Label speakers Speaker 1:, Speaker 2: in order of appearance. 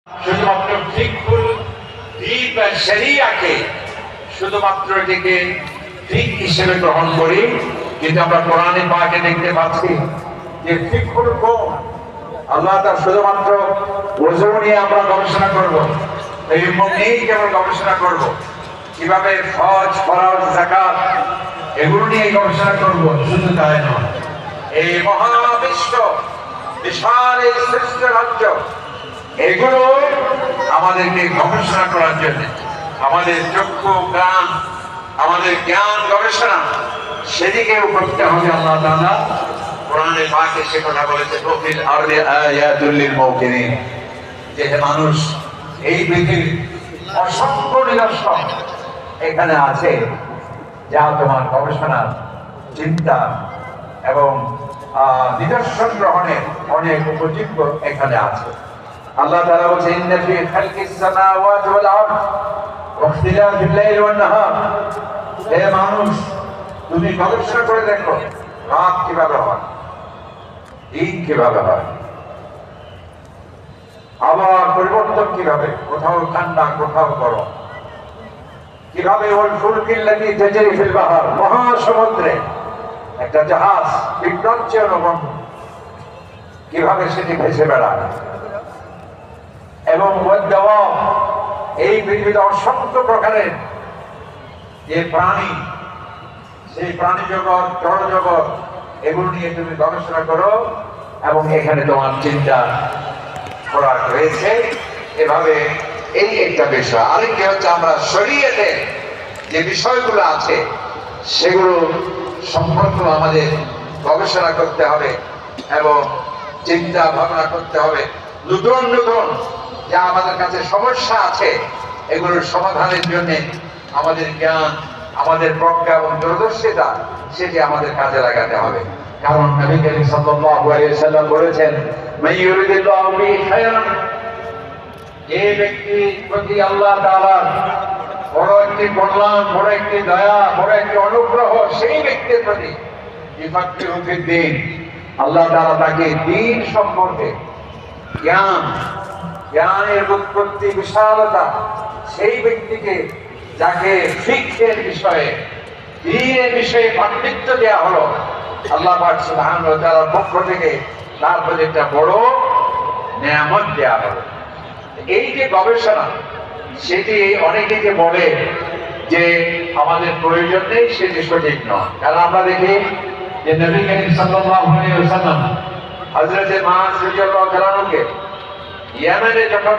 Speaker 1: শুধুমাত্র ফিকহুল দ্বীন বা শরিয়াকে শুধুমাত্র এটিকে ঠিক হিসেবে গ্রহণ করি, কিন্তু আমরা কোরআনে পাকে দেখতে পাচ্ছি যে ফিকহুল কওম আল্লাহ তাআলা শুধুমাত্র ওযু নিয়ে আমরা গবেষণা করব, তায়াম্মুম নিয়ে আমরা গবেষণা করব, কিভাবে হজ ফরজ যাকাত এগুলো নিয়ে গবেষণা করব। শুধু তাই নয়, এই মহাবিশ্ব বিশাল এই শ্রেষ্ঠ রাজ্য এগুলো আমাদেরকে গবেষণা করার জন্য আমাদের চক্ষু কান আমাদের জ্ঞান গবেষণা সেদিকেও করতে হবে। আল্লাহ তাআলা কোরআনে পাকে সে কথা বলেছে, ফিল আরদি আয়াতুল লিল মুকিনিন, যে মানুষ এই পৃথিবীর অসংখ্য নিদর্শন এখানে আছে যা তোমার গবেষণা চিন্তা এবং নিদর্শন গ্রহণের অনেক উপযোগ্য এখানে আছে। আল্লাহ তাআলা বলেন, ইন্না ফি খালকিস সামাওয়াতি ওয়াল আরদ ওয়া ইখতিলাফিল লাইলি ওয়ান নাহার, হে মানুষ তুমি গবেষণা করে দেখো রাত কিভাবে হয়, দিন কিভাবে হয়, আবহাওয়ার পরিবর্তন কিভাবে, কোথাও ঠান্ডা কোথাও গরম, কিভাবে ওয়াল ফুলকিল লাতী তাজরি ফিল বাহর, মহাসমুদ্রে একটা জাহাজ বিধ্বংসী অনুভব কিভাবে সেটি ভেসে বেড়ায়, এবং এই পৃথিবীতে অসংখ্য প্রকারের যে প্রাণী, সেই প্রাণী জগৎ জড় জগৎ এগুলো নিয়ে তুমি গবেষণা করো এবং এখানে তোমার চিন্তা করা রয়েছে। এভাবে এই একটা বিষয়। আরেকটি হচ্ছে আমরা শরীয়তে যে বিষয়গুলো আছে সেগুলো সম্পর্কে আমাদের গবেষণা করতে হবে এবং চিন্তা ভাবনা করতে হবে। নতুন নতুন যা আমাদের কাছে সমস্যা আছে এগুলোর সমাধানের জন্য আমাদের জ্ঞান আমাদের প্রজ্ঞা এবং দূরদর্শিতা সেটি আমাদের কাজে লাগাতে হবে। কারণ নবী করিম সাল্লাল্লাহু আলাইহি ওয়াসাল্লাম বলেছেন, মান ইউরিদুল্লাহু বিহি খায়রান, যে ব্যক্তির প্রতি আল্লাহ তাআলার বড় একটি কল্যাণ, বড় একটি দয়া, বড় একটি অনুগ্রহ, সেই ব্যক্তির প্রতি ইফাক্কিহু ফিদ্দীন, আল্লাহ তাআলা তাকে দ্বীন সম্পর্কে জ্ঞানের উৎপত্তি বিশালতা, সেই ব্যক্তিকে যাকে ফিকহের বিষয়ে দ্বীনের বিষয়ে পাণ্ডিত্য দেওয়া হলো আল্লাহ পাক সুবহানাহু ওয়া তাআলার পক্ষ থেকে, তার প্রতি একটা বড় নেয়ামত দেওয়া হলো। এই যে গবেষণা সেটি অনেকে যে বলে যে আমাদের প্রয়োজন নেই, সেটি সঠিক নয়। কারণ আমরা দেখি যে নবী করিম সাল্লাল্লাহু আলাইহি ওয়াসাল্লাম হযরত মুআয রাদিয়াল্লাহু তাআলা কে ইয়েমেনে যখন